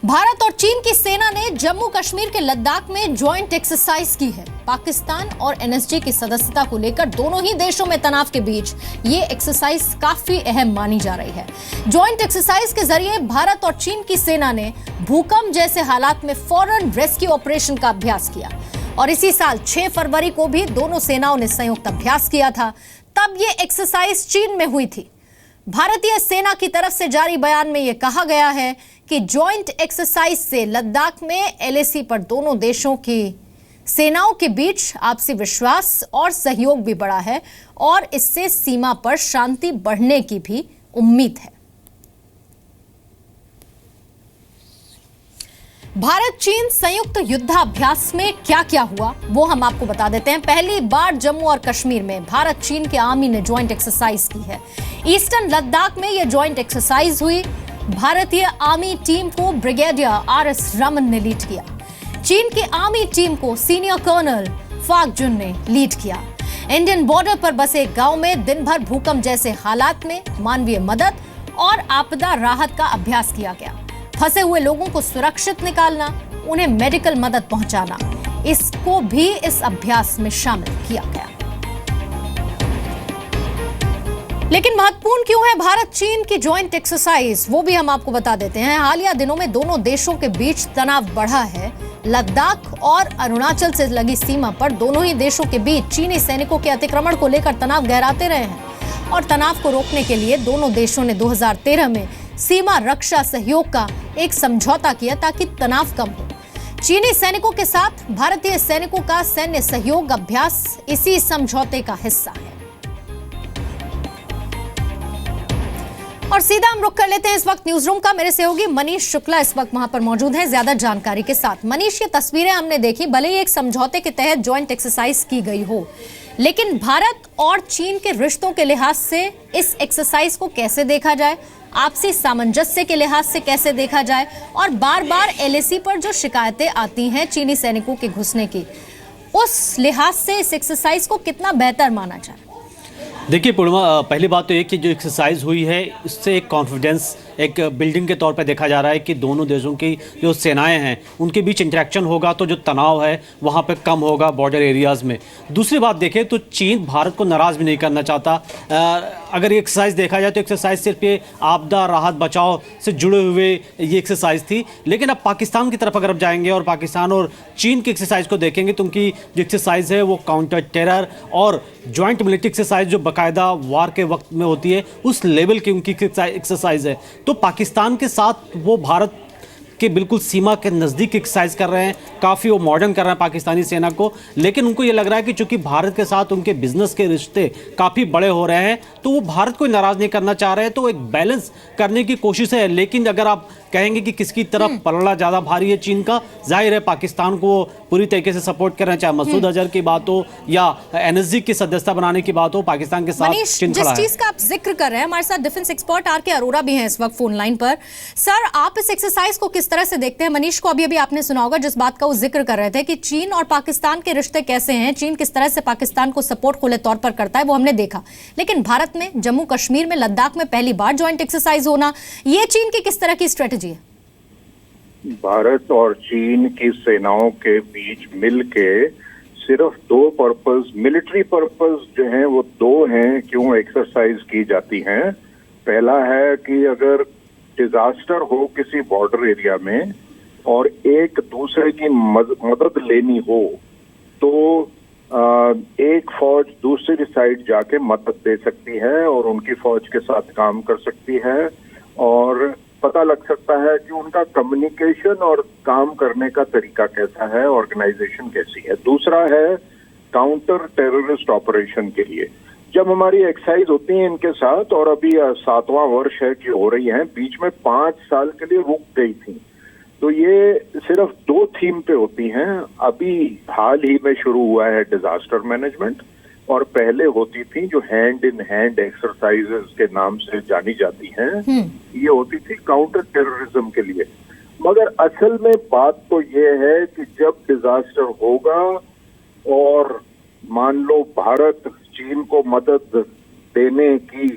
भारत और चीन की सेना ने जम्मू कश्मीर के लद्दाख में ज्वाइंट एक्सरसाइज की है। पाकिस्तान और एनएसजी की सदस्यता को लेकर दोनों ही देशों में तनाव के बीच ये एक्सरसाइज काफी अहम मानी जा रही है। ज्वाइंट एक्सरसाइज के जरिए भारत और चीन की सेना ने भूकंप जैसे हालात में फौरन रेस्क्यू ऑपरेशन का अभ्यास किया और इसी साल 6 फरवरी को भी दोनों सेनाओं ने संयुक्त अभ्यास किया था। तब ये एक्सरसाइज चीन में हुई थी। भारतीय सेना की तरफ से जारी बयान में यह कहा गया है कि ज्वाइंट एक्सरसाइज से लद्दाख में एलएसी पर दोनों देशों की सेनाओं के बीच आपसी विश्वास और सहयोग भी बढ़ा है और इससे सीमा पर शांति बढ़ने की भी उम्मीद है। भारत चीन संयुक्त युद्धाभ्यास में क्या क्या हुआ वो हम आपको बता देते हैं। पहली बार जम्मू और कश्मीर में भारत चीन के आर्मी ने ज्वाइंट एक्सरसाइज की है। ईस्टर्न लद्दाख में यह ज्वाइंट एक्सरसाइज हुई। भारतीय आर्मी टीम को ब्रिगेडियर आरएस रमन ने लीड किया। चीन की आर्मी टीम को सीनियर कर्नल फाक जुन ने लीड किया। इंडियन बॉर्डर पर बसे गांव में दिन भर भूकंप जैसे हालात में मानवीय मदद और आपदा राहत का अभ्यास किया गया। फंसे हुए लोगों को सुरक्षित निकालना, उन्हें मेडिकल मदद पहुंचाना, इसको भी इस अभ्यास में शामिल किया गया। लेकिन महत्वपूर्ण क्यों है भारत चीन की ज्वाइंट एक्सरसाइज, वो भी हम आपको बता देते हैं। हालिया दिनों में दोनों देशों के बीच तनाव बढ़ा है। लद्दाख और अरुणाचल से लगी सीमा पर दोनों ही देशों के बीच चीनी सैनिकों के अतिक्रमण को लेकर तनाव गहराते रहे हैं और तनाव को रोकने के लिए दोनों देशों ने 2013 में सीमा रक्षा सहयोग का एक समझौता किया ताकि तनाव कम हो। चीनी सैनिकों के साथ भारतीय सैनिकों का सैन्य सहयोग अभ्यास इसी समझौते का हिस्सा है। और सीधा हम रुख कर लेते हैं इस वक्त न्यूज रूम का। मेरे सहयोगी मनीष शुक्ला इस वक्त वहां पर मौजूद हैं ज्यादा जानकारी के साथ। मनीष, ये तस्वीरें हमने देखी, भले ही एक समझौते के तहत ज्वाइंट एक्सरसाइज की गई हो, लेकिन भारत और चीन के रिश्तों के लिहाज से इस एक्सरसाइज को कैसे देखा जाए, आपसी सामंजस्य के लिहाज से कैसे देखा जाए और बार बार एलएसी पर जो शिकायतें आती हैं चीनी सैनिकों के घुसने की, उस लिहाज से इस एक्सरसाइज को कितना बेहतर माना जाए? देखिए पूर्णिमा, पहली बात तो ये कि जो एक्सरसाइज हुई है इससे एक कॉन्फिडेंस, एक बिल्डिंग के तौर पे देखा जा रहा है कि दोनों देशों की जो सेनाएं हैं उनके बीच इंटरेक्शन होगा तो जो तनाव है वहाँ पे कम होगा बॉर्डर एरियाज़ में। दूसरी बात देखें तो चीन भारत को नाराज़ भी नहीं करना चाहता। अगर ये एक्सरसाइज देखा जाए तो एक्सरसाइज सिर्फ ये आपदा राहत बचाव से जुड़े हुए ये एक्सरसाइज थी, लेकिन अब पाकिस्तान की तरफ अगर अब जाएंगे और पाकिस्तान और चीन की एक्सरसाइज को देखेंगे तो उनकी जो एक्सरसाइज है वो काउंटर टेरर और ज्वाइंट मिलिट्री एक्सरसाइज जो बाकायदा वार के वक्त में होती है उस लेवल की उनकी एक्सरसाइज है। तो पाकिस्तान के साथ वो भारत के बिल्कुल सीमा के नज़दीक एक्सरसाइज कर रहे हैं, काफ़ी वो मॉडर्न कर रहे हैं पाकिस्तानी सेना को, लेकिन उनको ये लग रहा है कि चूंकि भारत के साथ उनके बिजनेस के रिश्ते काफ़ी बड़े हो रहे हैं तो वो भारत को नाराज़ नहीं करना चाह रहे हैं, तो एक बैलेंस करने की कोशिश है। लेकिन अगर आप कहेंगे कि किसकी तरफ पलड़ा ज़्यादा भारी है चीन का, जाहिर है पाकिस्तान को पूरी तरीके से सपोर्ट कर रहे हैं, चाहे मसूद अजहर की बात हो या एनएसजी की सदस्यता बनाने की बात हो, पाकिस्तान के साथ चीन खड़ा है। जिस चीज का आप जिक्र कर रहे हैं, हमारे साथ डिफेंस एक्सपर्ट आर.के. अरोड़ा भी हैं इस वक्त फोन लाइन पर। सर, आप इस एक्सरसाइज को किस तरह से देखते हैं? मनीष को अभी आपने सुना होगा जिस बात का वो जिक्र कर रहे थे कि चीन और पाकिस्तान के रिश्ते कैसे हैं, चीन किस तरह से पाकिस्तान को सपोर्ट खुले तौर पर करता है, वो हमने देखा। लेकिन भारत में जम्मू कश्मीर में लद्दाख में पहली बार ज्वाइंट एक्सरसाइज होना, ये चीन की किस तरह की स्ट्रेटेजी है? भारत और चीन की सेनाओं के बीच मिलके सिर्फ दो पर्पस, मिलिट्री पर्पस जो हैं वो दो हैं क्यों एक्सरसाइज की जाती हैं। पहला है कि अगर डिजास्टर हो किसी बॉर्डर एरिया में और एक दूसरे की मदद लेनी हो तो एक फौज दूसरी साइड जाके मदद दे सकती है और उनकी फौज के साथ काम कर सकती है और पता लग सकता है कि उनका कम्युनिकेशन और काम करने का तरीका कैसा है, ऑर्गेनाइजेशन कैसी है। दूसरा है काउंटर टेररिस्ट ऑपरेशन के लिए जब हमारी एक्सरसाइज होती है इनके साथ, और अभी 7वां वर्ष है कि हो रही है, बीच में 5 साल के लिए रुक गई थी, तो ये सिर्फ 2 थीम पे होती हैं। अभी हाल ही में शुरू हुआ है डिजास्टर मैनेजमेंट और पहले होती थी जो हैंड इन हैंड एक्सरसाइजेस के नाम से जानी जाती हैं, ये होती थी काउंटर टेररिज्म के लिए। मगर असल में बात तो ये है कि जब डिजास्टर होगा और मान लो भारत चीन को मदद देने की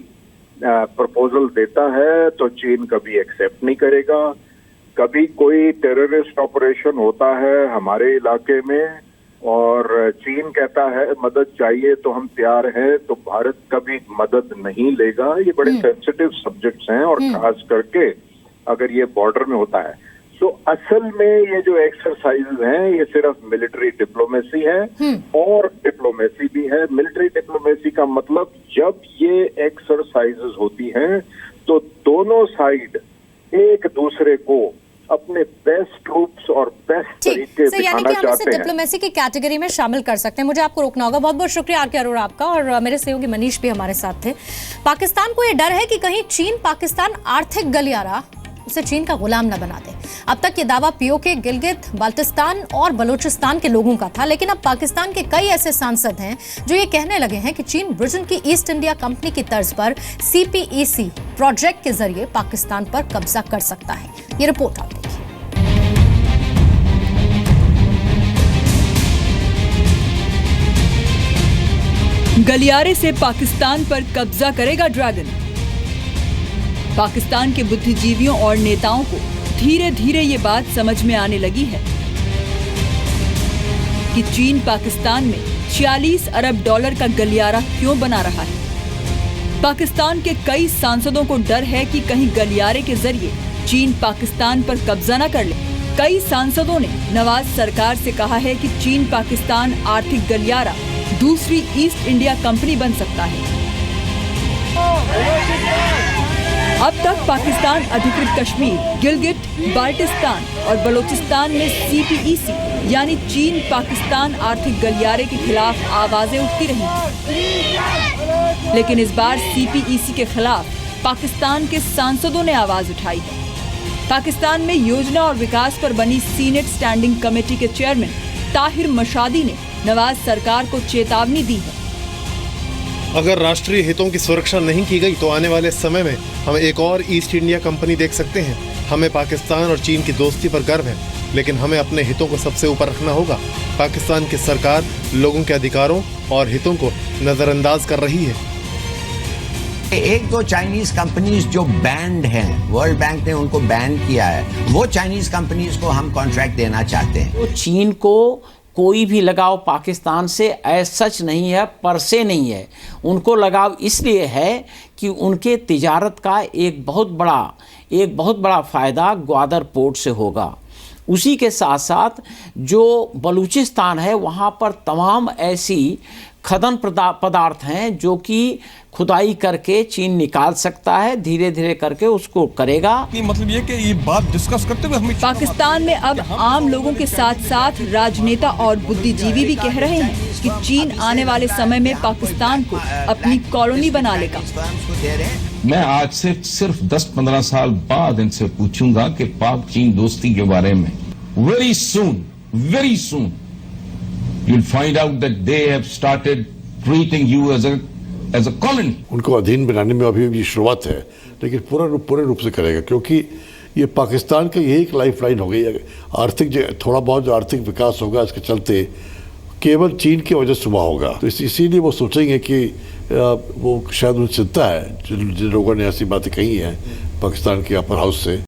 प्रपोजल देता है तो चीन कभी एक्सेप्ट नहीं करेगा। कभी कोई टेररिस्ट ऑपरेशन होता है हमारे इलाके में और चीन कहता है मदद चाहिए तो हम तैयार हैं, तो भारत कभी मदद नहीं लेगा। ये बड़े सेंसिटिव सब्जेक्ट्स हैं और खास करके अगर ये बॉर्डर में होता है। तो असल में ये जो एक्सरसाइजेज हैं ये सिर्फ मिलिट्री डिप्लोमेसी है और डिप्लोमेसी भी है। मिलिट्री डिप्लोमेसी का मतलब जब ये एक्सरसाइजेज होती हैं तो दोनों साइड एक दूसरे को अपने बेस्ट ट्रूप्स और बेस्ट तरीके दिखाना चाहते हैं। डिप्लोमेसी की कैटेगरी में शामिल कर सकते हैं। मुझे आपको रोकना होगा। बहुत बहुत शुक्रिया आर के अरोड़ा आपका, और मेरे सहयोगी मनीष भी हमारे साथ थे। पाकिस्तान को यह डर है कि कहीं चीन पाकिस्तान आर्थिक गलियारा उसे चीन का गुलाम न बना दे। अब तक ये दावा पीओके, गिलगित, बाल्टिस्तान और बलूचिस्तान के लोगों का था, लेकिन अब पाकिस्तान के कई ऐसे सांसद हैं जो ये कहने लगे हैं कि चीन ब्रिटेन की ईस्ट इंडिया कंपनी की तर्ज पर CPEC प्रोजेक्ट के जरिए पाकिस्तान पर कब्जा कर सकता है। ये रिपोर्ट आप देखिए। गलियारे से पाकिस्तान पर कब्जा करेगा ड्रैगन। पाकिस्तान के बुद्धिजीवियों और नेताओं को धीरे धीरे ये बात समझ में आने लगी है कि चीन पाकिस्तान में 46 अरब डॉलर का गलियारा क्यों बना रहा है। पाकिस्तान के कई सांसदों को डर है कि कहीं गलियारे के जरिए चीन पाकिस्तान पर कब्जा न कर ले। कई सांसदों ने नवाज सरकार से कहा है कि चीन पाकिस्तान आर्थिक गलियारा दूसरी ईस्ट इंडिया कंपनी बन सकता है। अब तक पाकिस्तान अधिकृत कश्मीर, गिलगिट, बाल्टिस्तान और बलूचिस्तान में CPEC यानी चीन पाकिस्तान आर्थिक गलियारे के खिलाफ आवाजें उठती रही, लेकिन इस बार CPEC के खिलाफ पाकिस्तान के सांसदों ने आवाज उठाई है। पाकिस्तान में योजना और विकास पर बनी सीनेट स्टैंडिंग कमेटी के चेयरमैन ताहिर मशादी ने नवाज सरकार को चेतावनी दी है। अगर राष्ट्रीय हितों की सुरक्षा नहीं की गई तो आने वाले समय में हम एक और ईस्ट इंडिया कंपनी देख सकते हैं। हमें पाकिस्तान और चीन की दोस्ती पर गर्व है, लेकिन हमें अपने हितों को सबसे ऊपर रखना होगा। पाकिस्तान की सरकार लोगों के अधिकारों और हितों को नजरअंदाज कर रही है। एक दो चाइनीज कंपनीज जो बैंड हैं, वर्ल्ड बैंक ने उनको बैन किया है, वो चाइनीज कंपनीज को हम कॉन्ट्रैक्ट देना चाहते हैं। तो चीन को कोई भी लगाव पाकिस्तान से एज सच नहीं है, पर से नहीं है। उनको लगाव इसलिए है कि उनके तिजारत का एक बहुत बड़ा फ़ायदा ग्वादर पोर्ट से होगा। उसी के साथ साथ जो बलूचिस्तान है वहाँ पर तमाम ऐसी खदन पदार्थ हैं जो कि खुदाई करके चीन निकाल सकता है, धीरे धीरे करके उसको करेगा। मतलब ये कि ये बात डिस्कस करते हुए हमें पाकिस्तान में अब आम लोगों के साथ साथ राजनेता और बुद्धिजीवी भी कह रहे हैं कि चीन आने वाले समय में पाकिस्तान को अपनी कॉलोनी बना लेगा। मैं आज से सिर्फ 10-15 साल बाद इनसे पूछूंगा कि पाक चीन दोस्ती के बारे में। Very soon you'll find out that they have started treating you as a colony. उनको अधीन बनाने में अभी भी शुरुआत है, लेकिन पूरे रूप से करेगा, क्योंकि ये पाकिस्तान का यही एक लाइफ लाइन हो गई है। आर्थिक थोड़ा बहुत जो आर्थिक विकास होगा इसके चलते केवल चीन की वजह से हुआ होगा। तो इसीलिए वो सोचेंगे कि वो शायद उन्हें चिंता है जिन लोगों ने ऐसी बातें कही हैं पाकिस्तान के अपर हाउस से।